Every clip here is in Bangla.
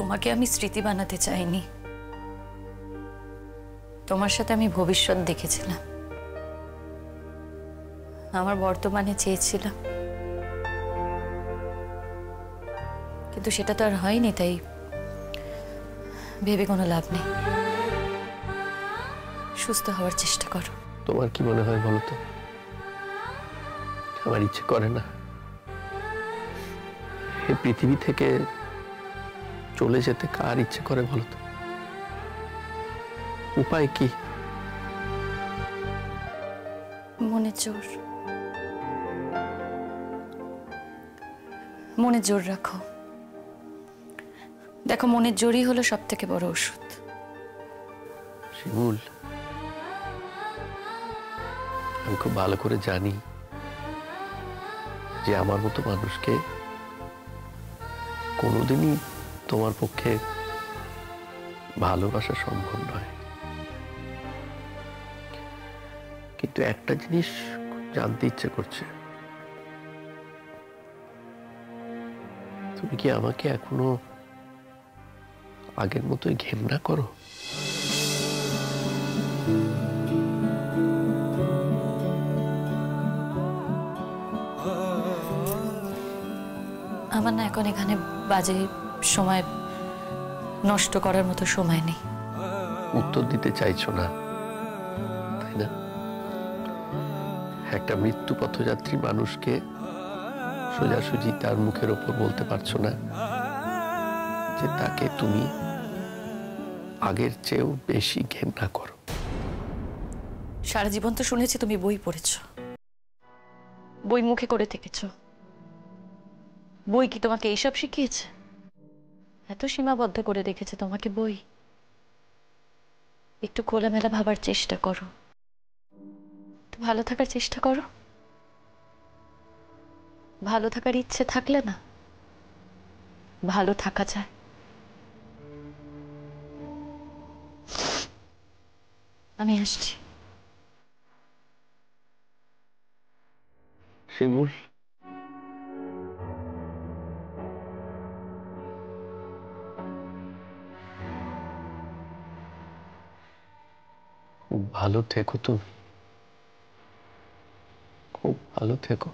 তোমাকে আমি স্মৃতি বানাতে চাইনি, তোমার সাথে আমি ভবিষ্যৎ দেখেছিলাম, আমার বর্তমানে চেয়েছিলাম, কিন্তু সেটা তো আর হয়নি। তাই ভেবে কোনো লাভ নেই, সুস্থ হওয়ার চেষ্টা করো। তোমার কি মনে হয় বলো তো? আমার ইচ্ছে করে না এই পৃথিবী থেকে চলে যেতে। কার ইচ্ছে করে বলো তো? উপায় কি? মনের জোর, মনের জোর রাখো। দেখো, মনের জোরই হলো সব থেকে বড় ওষুধ। শিমুল, আমি খুব ভালো করে জানি যে আমার মতো মানুষকে কোনোদিনই তোমার পক্ষে ভালোবাসা সম্ভব নয়, কিন্তু একটা জিনিস জানতে ইচ্ছে করছে, তুমি কি আমাকে এখনো আগের মতোই ঘেন্না করো? আমার না এখন এখানে বাজে সময় নষ্ট করার মতো সময় নেই। উত্তর দিতে চাইছো না, তাই না? একটা মৃত্যু পথযাত্রী মানুষকে সোজাসুজি তার মুখের ওপর বলতে পারছো না যে তাকে তুমি আগের চেয়েও বেশি ঘেন্না করো। সারা জীবন তো শুনেছি তুমি বই পড়েছ, বই মুখে করে থেকেছো। বই কি তোমাকে এইসব শিখিয়েছে? এত সীমাবদ্ধ করে রেখেছে তোমাকে বই? একটু খোলামেলা ভাবার চেষ্টা করো, একটু ভালো থাকার চেষ্টা করো। ভালো থাকার ইচ্ছে থাকলে না ভালো থাকা যায়। আমি আসছি। শিমুল, খুব ভালো থেকো তুমি, খুব ভালো থেকো।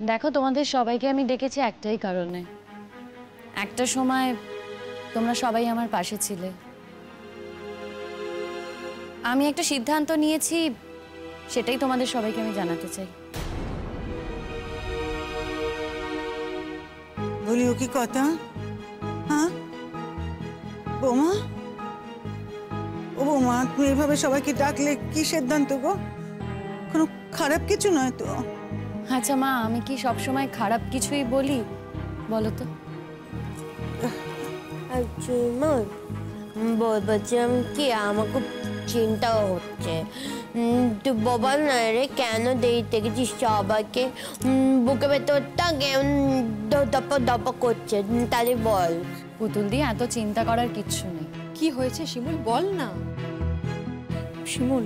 দেখো, তোমাদের সবাইকে আমি ডেকেছি একটাই কারণে। একটা সময় তোমরা সবাই আমার পাশে ছিলে। আমি একটা সিদ্ধান্ত নিয়েছি, সেটাই তোমাদের সবাইকে আমি জানাতে চাই। বলিও কি কথা? হ্যাঁ বৌমা, ও বৌমা, তুমি এভাবে সবাইকে ডাকলে কি সিদ্ধান্ত গো? কোনো খারাপ কিছু নয় তো? আচ্ছা মা, আমি কি সবসময় খারাপ কিছুই বলি বলো তো? বলছিলাম কি, আমার খুব চিন্তাও হচ্ছে। তুই বল না রে, কেন দেরিতে গেছিস? সবাইকে বুকে ভেতরটা কেমন দপা দপা করছে, তাহলে বল। পুতুল দিয়ে এত চিন্তা করার কিচ্ছু নেই। কি হয়েছে শিমুল, বল না। শিমুল,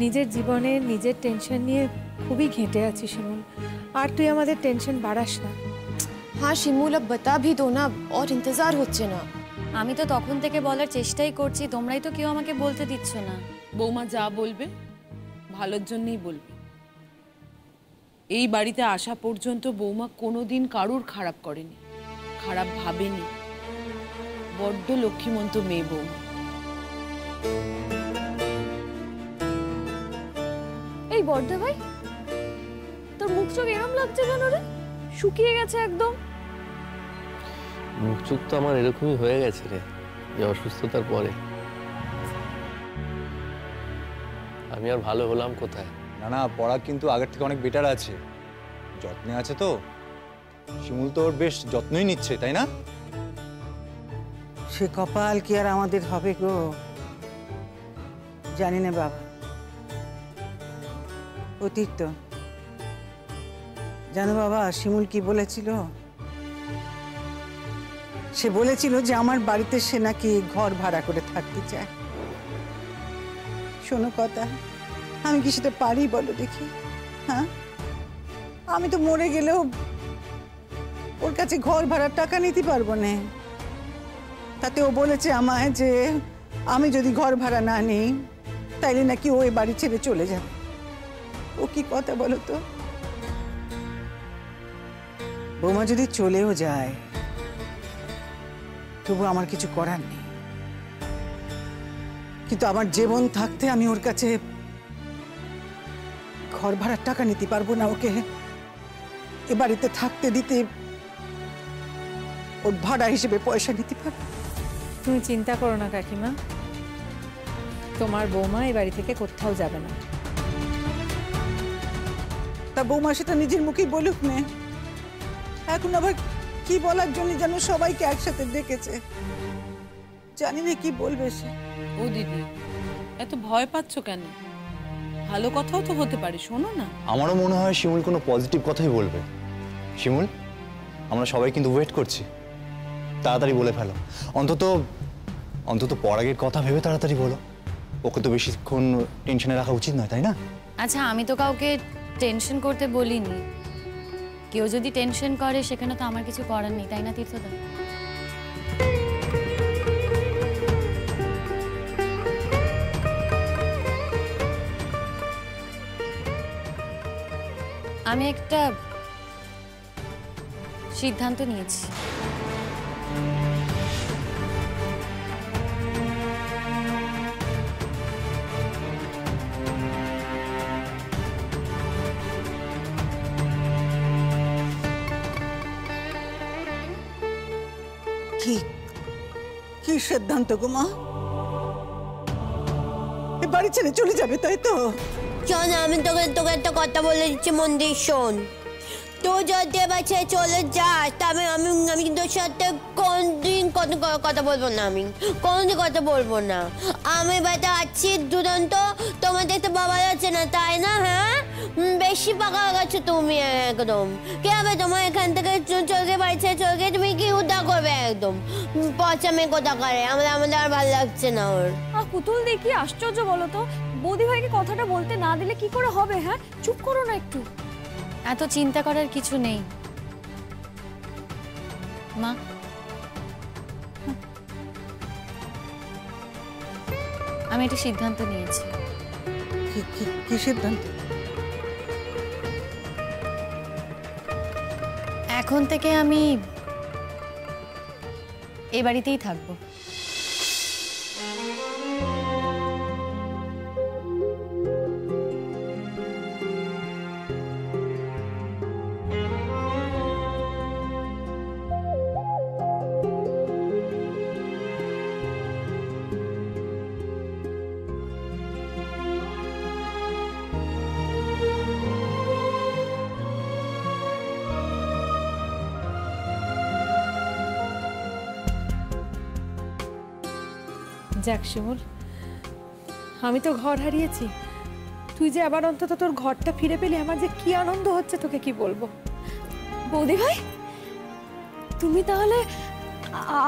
নিজের জীবনে নিজের টেনশন নিয়ে খুবই ঘেঁটে আছি শিমুল, আর তুই আমাদের টেনশন বাড়াস না। হ্যাঁ শিমুল, अब बता भी दो ना, और इंतजार হচ্ছে না। আমি তো তখন থেকে বলার চেষ্টাই করছি, তোমরাই তো কেউ আমাকে বলতে দিচ্ছ না। বৌমা যা বলবে ভালোর জন্যই বলবে। এই বাড়িতে আসা পর্যন্ত বৌমা কোনোদিন কারুর খারাপ করেনি, খারাপ ভাবেনি। বড্ড লক্ষ্মীমন্ত মেয়ে বৌমা। এই বড়দা ভাই, তোর মুখ চোখ এরম লাগছে কেন রে? শুকিয়ে গেছে একদম। মুখ চোখ তো আমার এরকমই হয়ে গেছে রে, এই অসুস্থতার পরে। আমি আর ভালো হলাম কোথায়? না না, পড়া কিন্তু আগের থেকে অনেক বেটার আছে, যত্নে আছে তো। শিমুল তো ওর বেশ যত্নই নিচ্ছে, তাই না? সে কপাল কি আর আমাদের হবে গো, জানি না বাবা। অতীত তো জানো বাবা, শিমুল কি বলেছিল? সে বলেছিল যে আমার বাড়িতে সে নাকি ঘর ভাড়া করে থাকতে চায়। শোনো কথা, আমি কি সেটা পারি বলো দেখি? হ্যাঁ, আমি তো মরে গেলেও ওর কাছে ঘর ভাড়ার টাকা নিতে পারবো না। তাতে ও বলেছে আমায় যে আমি যদি ঘর ভাড়া না নিই তাইলে নাকি ও এ বাড়ি ছেড়ে চলে যাবে। ও কি কথা বলো তো? বৌমা যদি চলেও যায় তবু আমার কিছু করার নেই, কিন্তু আমার জীবন থাকতে আমি ওর কাছে ঘর ভাড়ার টাকা নিতে পারবো না। ওকে এ বাড়িতে থাকতে দিতে ওর ভাড়া হিসেবে পয়সা নিতে পারবো। তুমি চিন্তা করো না কাকিমা, তোমার বৌমা এই বাড়ি থেকে কোথাও যাবে না। তা বৌমা সেটা নিজের মুখেই বলুক না, এখন আবার কি বলার জন্য যেন সবাইকে একসাথে ডেকেছে, জানি না কি বলবে সে। ও দিদি, এত ভয় পাচ্ছ কেন? ভালো কথাও তো হতে পারে, শোনো না। আমারও মনে হয় শিমুল কোনো পজিটিভ কথাই বলবে। শিমুল, আমরা সবাই কিন্তু ওয়েট করছি, তাড়াতাড়ি বলে ফেলো। অন্তত অন্তত পরাগের কথা ভেবে তাড়াতাড়ি বলো। ওকে তো বেশিক্ষণ টেনশনে রাখা উচিত নয়, তাই না? আচ্ছা, আমি তো কাউকে টেনশন করতে বলিনি। কেউ যদি টেনশন করে সেখানে তো আমার কিছু করার নেই, তাই না তীর্থদা? আমি একটা সিদ্ধান্ত নিয়েছি। কি কি সিদ্ধান্ত গো মা? এ বাড়ি ছেড়ে চলে যাবে তাই তো? শোন, আমি তোকে তোকে একটা কথা বলে দিচ্ছি, মন দিয়ে শোন। তুই যদি এবার ছেড়ে চলে যাস তবে আমি আমি তোর সাথে কোনদিন কথা বলবো না, আমি কোনদিন কথা বলবো না। আমি বাড়িতে আছি দুরন্ত, তোমাদের তো বাবা আছে না, তাই না? হ্যাঁ, বেশি পাকা গেছো তুমি একদম। কি হবে তোমার এখান থেকে চলকে বাড়ি ছেড়ে চলকে? তুমি কি উদ্ধার করবে একদম? পচা মেয়ে কোথা করে, আমাদের আর ভালো লাগছে না ওর। পুতুল দেখি আশ্চর্য বলো তো, বৌদি ভাইকে কথাটা বলতে না দিলে কি করে হবে? হ্যাঁ, চুপ করো না একটু। এত চিন্তা করার কিছু নেই মা। আমি একটা সিদ্ধান্ত নিয়েছি। কি সিদ্ধান্ত? এখন থেকে আমি এ বাড়িতেই থাকবো। যাক শিমুল, আমি তো ঘর হারিয়েছি, তুই যে আবার অন্তত তোর ঘরটা ফিরে পেলি, আমার যে কি আনন্দ হচ্ছে তোকে কি বলবো। বৌদি ভাই, তুমি তাহলে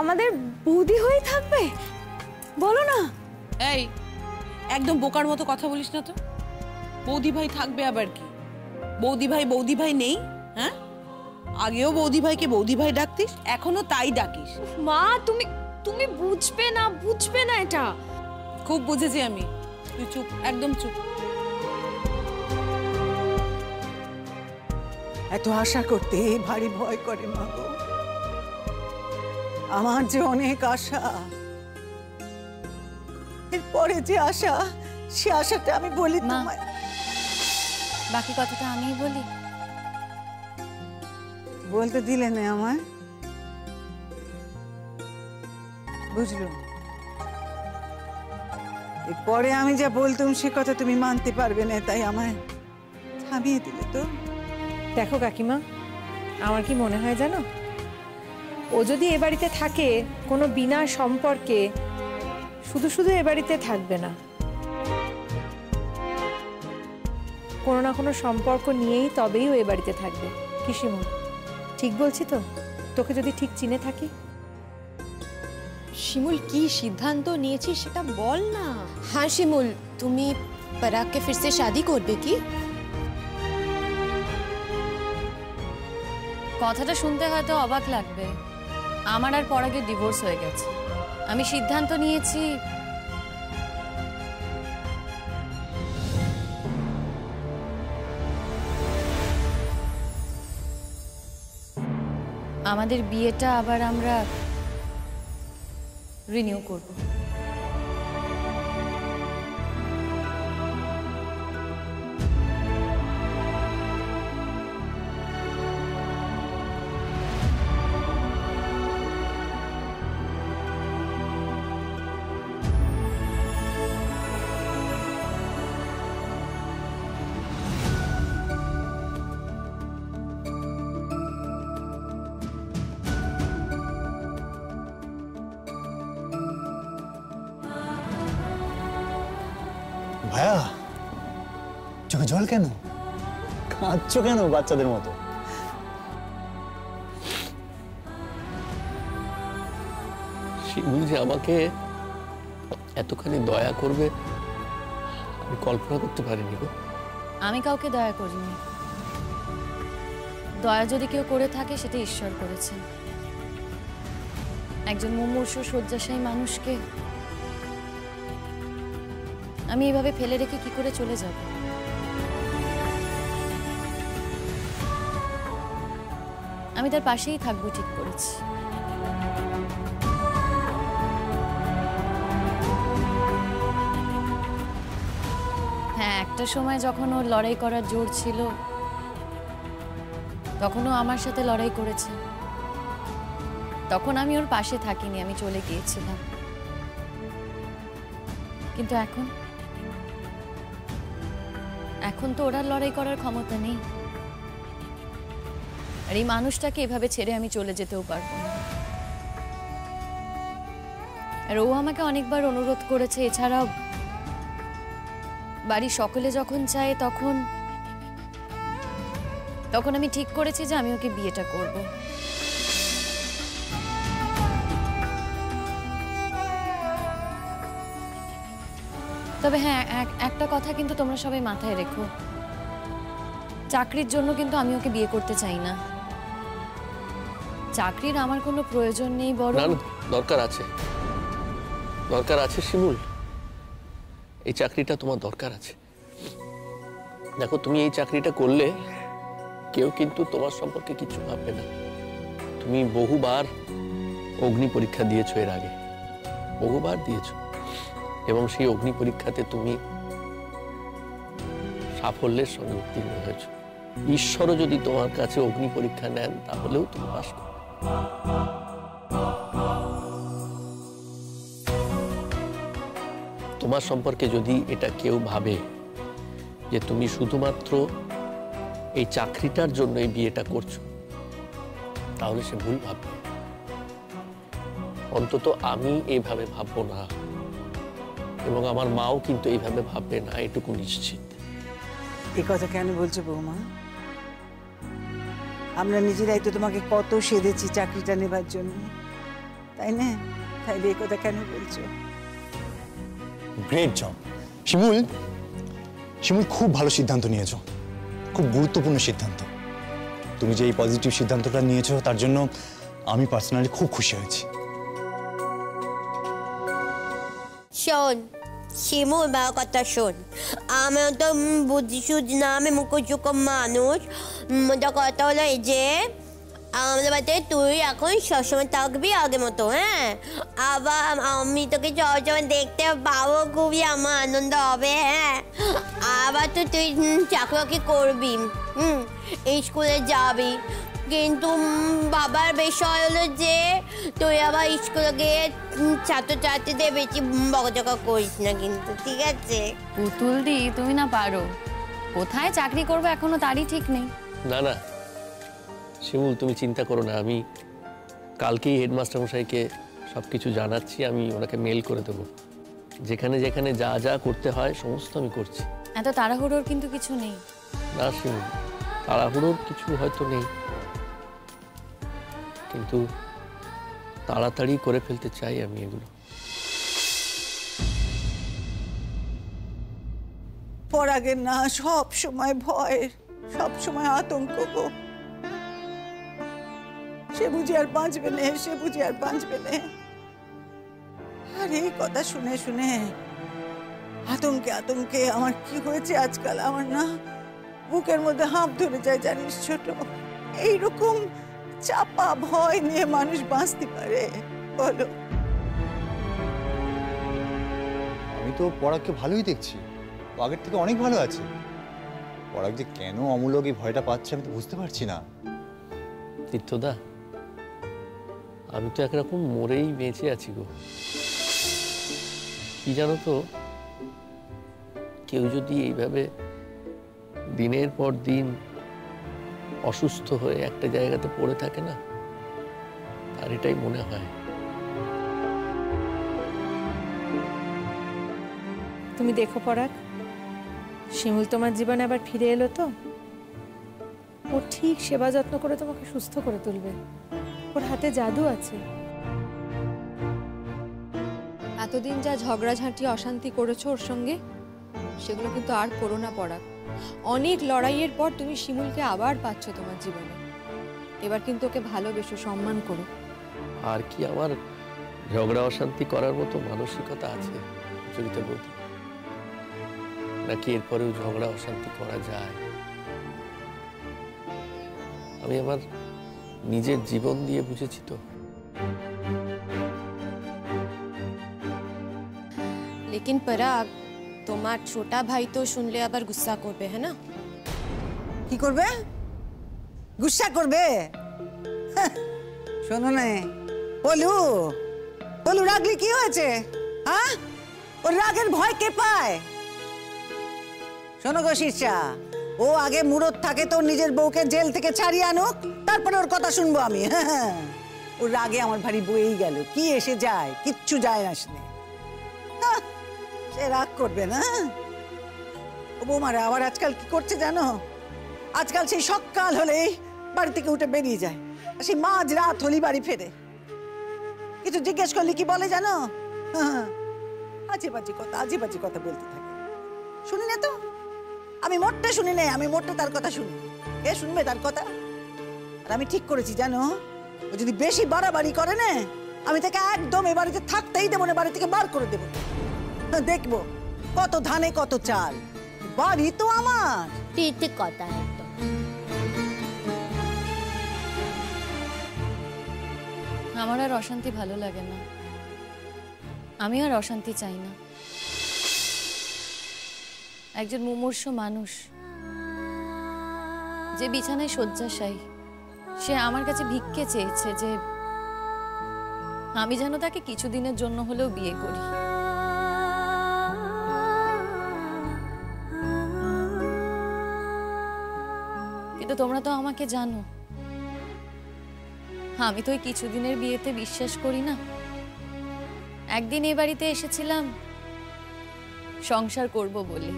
আমাদের বৌদি হয়ে থাকবে? বলো না। এই, একদম বোকার মতো কথা বলিস না তো। বৌদি ভাই থাকবে আবার কি? বৌদি ভাই নেই? হ্যাঁ, আগেও বৌদি ভাইকে বৌদি ভাই ডাকতিস, এখনো তাই ডাকিস। মা, তুমি তুমি বুঝবে না এটা। খুব বুঝেছি আমি, তুই চুপ, একদম চুপ। এত আশা করতে ভারী ভয় করে মা গো। আমার যে অনেক আশা, এরপরে যে আশা, সে আশাটা আমি বলি মা, তোমায়। বাকি কথাটা আমিই বলি। বলতে দিলে না আমায়, বুঝলো? এরপরে আমি যা বলতাম সে কথা তুমি মানতে পারবে না, তাই আমায় থামিয়ে দিলে তো। দেখো কাকিমা, আমার কি মনে হয় জানো, ও যদি এ বাড়িতে থাকে কোনো বিনা সম্পর্কে, শুধু শুধু এ বাড়িতে থাকবে না, কোনো না কোনো সম্পর্ক নিয়েই তবেই ও এ বাড়িতে থাকবে। কি শিমুল, ঠিক বলছি তো? তোকে যদি ঠিক চিনে থাকি। শিমুল কি সিদ্ধান্ত নিয়েছিস সেটা বল না। হ্যাঁ শিমুল, তুমি পরাগকে ফির সে শাদি করবে কি? কথাটা শুনতে হয়তো অবাক লাগবে, আমার আর পরাগের ডিভোর্স হয়ে গেছে। আমি সিদ্ধান্ত নিয়েছি আমাদের বিয়েটা আবার আমরা রিনিউ করব। ভাইয়া, চোখে জল কেন? কাঁদছো কেন বাচ্চাদের মতো? শিমুল যে আমাকে এতখানি দয়া করবে আমি কল্পনা করতে পারিনি গো। আমি কাউকে দয়া করিনি। দয়া যদি কেউ করে থাকে সেটা ঈশ্বর করেছেন। একজন মুমূর্ষ শয্যাশায়ী মানুষকে আমি এভাবে ফেলে রেখে কি করে চলে যাব? আমি তার পাশেই থাকবো ঠিক করেছি। হ্যাঁ, একটা সময় যখন ওর লড়াই করার জোর ছিল তখনও আমার সাথে লড়াই করেছে। তখন আমি ওর পাশে থাকিনি, আমি চলে গিয়েছিলাম। কিন্তু এখন তো ওরা লড়াই করার ক্ষমতা নেই। আর এই মানুষটাকে এভাবে ছেড়ে আমি চলে যেতেও পারবো না। আর ও আমাকে অনেকবার অনুরোধ করেছে। এছাড়াও বাড়ির সকলে যখন চায় তখন আমি ঠিক করেছি যে আমি ওকে বিয়েটা করব। তবে হ্যাঁ, একটা কথা কিন্তু তোমরা সবাই মাথায় রেখো, চাকরির জন্য কিন্তু আমি ওকে বিয়ে করতে চাই না। চাকরির আমার কোনো প্রয়োজন নেই, বরং দরকার আছে শিমুল, এই চাকরিটা তোমার দরকার আছে। দেখো, তুমি এই চাকরিটা করলে কেউ কিন্তু তোমার সম্পর্কে কিছু ভাববে না। তুমি বহুবার অগ্নি পরীক্ষা দিয়েছো, এর আগে বহুবার দিয়েছো, এবং সেই অগ্নি পরীক্ষাতে তুমি সাফল্যের সঙ্গে উত্তীর্ণ হয়েছো। ঈশ্বরও যদি তোমার কাছে অগ্নি পরীক্ষা নেন তাহলেও তুমি পাস করো। তোমার সম্পর্কে যদি এটা কেউ ভাবে যে তুমি শুধুমাত্র এই চাকরিটার জন্য এই বিয়েটা করছো, তাহলে সে ভুল ভাববে। অন্তত আমি এইভাবে ভাববো না, এবং আমার মাও কিন্তু এইভাবে ভাববে না, এটুকু নিশ্চিত। এই কথা কেন বলছো বৌমা? আমরা নিজেরাই তো তোমাকে কত সেধেছি চাকরিটা নেবার জন্য, তাই না? তাইলে এই কথা কেন বলছো? গ্রেট জব শিমুল। শিমুল, খুব ভালো সিদ্ধান্ত নিয়েছো, খুব গুরুত্বপূর্ণ সিদ্ধান্ত। তুমি যে এই পজিটিভ সিদ্ধান্তটা নিয়েছো তার জন্য আমি পার্সোনালি খুব খুশি হয়েছি। শোন, শিমুল বা কথা শোন, আমি তো বুদ্ধি সুদ্ধি না, আমি মুখোচুক মানুষ। মোটা কথা হলো এই যে আমাদের বাড়িতে তুই এখন সবসময় থাকবি আগে মতো, হ্যাঁ? আবার আমি তোকে সবসময় দেখতে পাবো, খুবই আমার আনন্দ হবে, হ্যাঁ? আবার তো তুই চাকরি বাকরি করবি, এই স্কুলে যাবি, কিন্তু বাবার বিষয় হলো যে তুই আবার স্কুলে গিয়ে ছাত্রছাত্রীদের বেশি বকাঝকা করিস না কিন্তু, ঠিক আছে? পুতুল দি, তুমি না পারো। কোথায় চাকরি করবো এখনো তারই ঠিক নেই। না না শিমুল, তুমি চিন্তা করো না, আমি কালকেই হেডমাস্টার মশাইকে সব কিছু জানাচ্ছি, আমি ওনাকে মেল করে দেবো। যেখানে যেখানে যা যা করতে হয় সমস্ত আমি করছি। এত তাড়াহুড়োর কিন্তু কিছু নেই। না শিমুল, তাড়াহুড়োর কিছু হয়তো নেই, কিন্তু তাড়াতাড়ি করে ফেলতে চাই আমি এগুলো। পরাগের না সব সময় ভয়, সব সময় আতঙ্ক গো। সে বুঝি আর বাঁচবে না, সে বুঝি আর বাঁচবে না। আর এই কথা শুনে শুনে আতঙ্কে আতঙ্কে আমার কি হয়েছে আজকাল, আমার না বুকের মধ্যে হাঁপ ধরে যায় জানিস ছোট। এইরকম চাপা ভয় নিয়ে মানুষ বাঁচতে পারে বলো? আমি তো পরাগকে ভালোই দেখছি, ও আগের থেকে অনেক ভালো আছে। পরাগ যে কেন অমূলক এই ভয়টা পাচ্ছে আমি তো বুঝতে পারছি না। তীর্থদা, আমি তো একরকম মরেই বেঁচে আছি গো। কি জানো তো, কেউ যদি এইভাবে দিনের পর দিন অসুস্থ হয়ে একটা জায়গাতে পড়ে থাকে না, আর এটাই মনে হয়। তুমি দেখো পরাগ, শিমুল তোমার জীবনে আবার ফিরে এলো তো, ও ঠিক সেবা যত্ন করে তোমাকে সুস্থ করে তুলবে। ওর হাতে জাদু আছে। এতদিন যা ঝগড়াঝাঁটি অশান্তি করেছো ওর সঙ্গে, সেগুলো কিন্তু আর করো না পরাগ। অনেক লড়াইয়ের পর তুমি শিমুলকে আবার পাচ্ছ তোমার জীবনে। এবার কিন্তু ওকে ভালোবেসো, সম্মান করো। আর কি আমার ঝগড়া অশান্তি করার মতো মানসিকতা আছে চরিতা বৌদি? নাকি এরপরেও ঝগড়া অশান্তি করা যায়? আমি আমার নিজের জীবন দিয়ে বুঝেছি তো। लेकिन पराग, তোমার ছোটা ভাই তো শুনলে আবার গুসা করবে, হ্যাঁ না? কি করবে? গুসা করবে? শোনো না বলু, বলু রাগলি কি হয়েছে? হ্যাঁ, ওর রাগের ভয় কে পায়? শোনো গো শীর্ষা, ও আগে মুরত থাকে তোর নিজের বউকে জেল থেকে ছাড়িয়ে আনুক, তারপরে ওর কথা শুনবো আমি। ওর রাগে আমার ভারী বয়েই গেল, কি এসে যায়, কিচ্ছু যায় না শুনে। সে রাগ করবে না। ও বৌমারা আবার আজকাল কি করছে জানো? আজকাল সেই সকাল হলেই বাড়ি থেকে উঠে বেরিয়ে যায়, আর সেই মাঝ রাত হলেই বাড়ি ফেরে। কিছু জিজ্ঞেস করলে কি বলে জানো? আজে বাজে কথা, আজে বাজে কথা বলতে থাকে। শুনি না তো, আমি মোটে শুনি না, আমি মোটে তার কথা শুনি। কে শুনবে তার কথা? আর আমি ঠিক করেছি জানো, ও যদি বেশি বাড়াবাড়ি করে না, আমি তাকে একদম এ বাড়িতে থাকতেই দেবো না, বাড়ি থেকে বার করে দেবো। দেখবো কত ধানে কত চাল, বাড়ি তো আমার। ঠিক কথা একদম। আমার আর অশান্তি ভালো লাগে না, আমি আর অশান্তি চাই না। একজন মুমূর্ষ মানুষ যে বিছানায় শয্যাশায়ী, সে আমার কাছে ভিক্ষে চেয়েছে যে আমি যেন তাকে কিছুদিনের জন্য হলেও বিয়ে করি। কিন্তু তোমরা তো আমাকে জানো, আমি তো ওই কিছুদিনের বিয়েতে বিশ্বাস করি না। একদিন এই বাড়িতে এসেছিলাম সংসার করব বলে,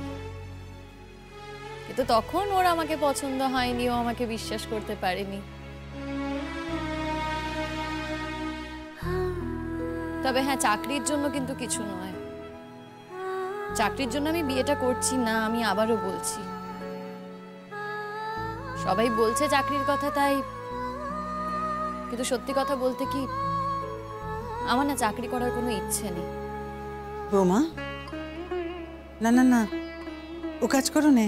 কিন্তু তখন ওর আমাকে পছন্দ হয়নি, ও আমাকে বিশ্বাস করতে পারেনি। তবে হ্যাঁ, চাকরির জন্য কিন্তু কিছু নয়। চাকরির জন্য আমি বিয়েটা করছি না, আমি আবারও বলছি। সবাই বলছে চাকরির কথা তাই, কিন্তু সত্যি কথা বলতে কি, আমার না চাকরি করার কোনো ইচ্ছে নেই। বৌমা না না না, ও কাজ করো নে।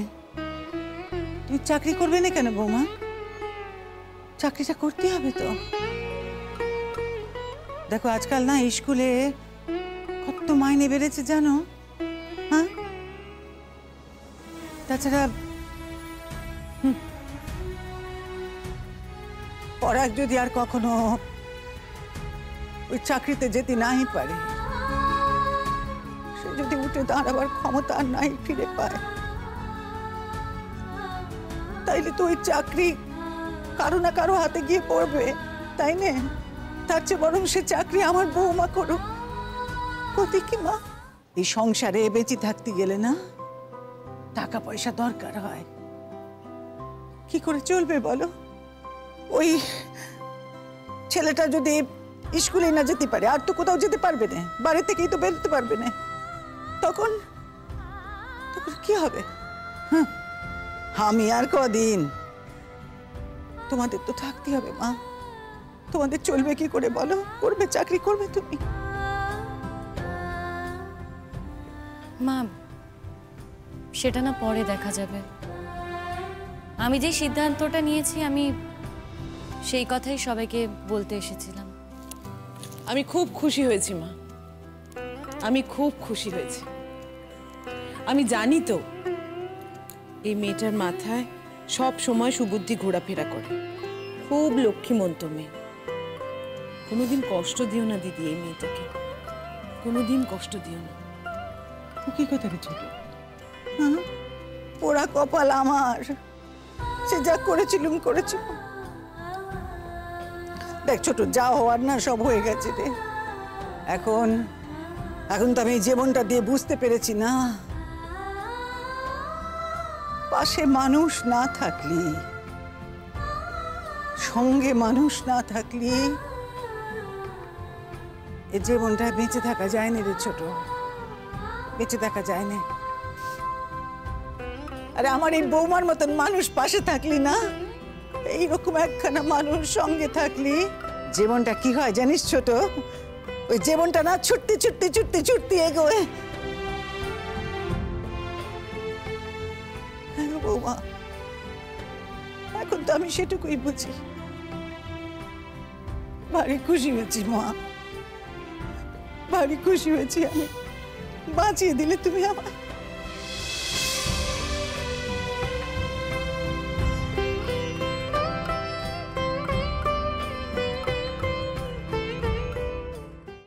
তুমি চাকরি করবে না কেন বৌমা? চাকরিটা করতে হবে তো। দেখো আজকাল না স্কুলে কত মাইনে বেড়েছে জানো? হ্যাঁ, তাছাড়া পরাগ যদি আর কখনো ওই চাকরিতে যেতে নাই পারে, সে যদি উঠে দাঁড়াবার ক্ষমতা আর নাই ফিরে পায়, তাইলে তো ওই চাকরি কারো না কারো হাতে গিয়ে পড়বে, তাই না? তার চেয়ে বরং সে চাকরি আমার বৌমা করুক। কত কি মা, এই সংসারে বেঁচে থাকতে গেলে না টাকা পয়সা দরকার হয়। কি করে চলবে বলো? ওই ছেলেটা যদি স্কুলে না যেতে পারে, আর তো কোথাও যেতে পারবে না, বাড়ি থেকেই তো বেরোতে পারবে না, তখন তখন কি হবে? আমি আর কদিন? তোমাদের তো থাকতে হবে মা, তোমাদের চলবে কি করে বলো? করবে, চাকরি করবে তুমি? মা, সেটা না পরে দেখা যাবে। আমি যে সিদ্ধান্তটা নিয়েছি, আমি সেই কথাই সবাইকে বলতে এসেছিলাম। আমি খুব খুশি হয়েছি মা, আমি খুব খুশি হয়েছি। আমি জানি তো এই মেয়েটার মাথায় সব সময় সুবুদ্ধি ঘোরাফেরা করে, খুব লক্ষ্মীমন্ত মেয়ে। কোনোদিন কষ্ট দিও না দিদি এই মেয়েটাকে, কোনোদিন কষ্ট দিও না। কি কথা রে ছোট? হ্যাঁ, পোড়া কপাল আমার, সে যা করেছিলুম করেছিল। দেখ ছোট, যা হওয়ার না সব হয়ে গেছে রে। এখন এখন তো আমি জীবনটা দিয়ে বুঝতে পেরেছি না, পাশে মানুষ না থাকলি, সঙ্গে মানুষ না থাকলি এ জীবনটা বেঁচে থাকা যায় না রে ছোট, বেঁচে থাকা যায় না। আরে আমার এই বৌমার মতন মানুষ পাশে থাকলি না, এইরকম একখানা মানুষ সঙ্গে থাকলি, জীবনটা কি হয় জানিস ছোট? ওই জীবনটা না ছুটতে ছুটতে ছুটতে ছুটতে এগোয়। হ্যাঁ বৌমা, এখন তো আমি সেটুকুই বুঝি। ভারী খুশি হয়েছি মা, ভারী খুশি হয়েছি আমি। বাঁচিয়ে দিলে তুমি আমায়।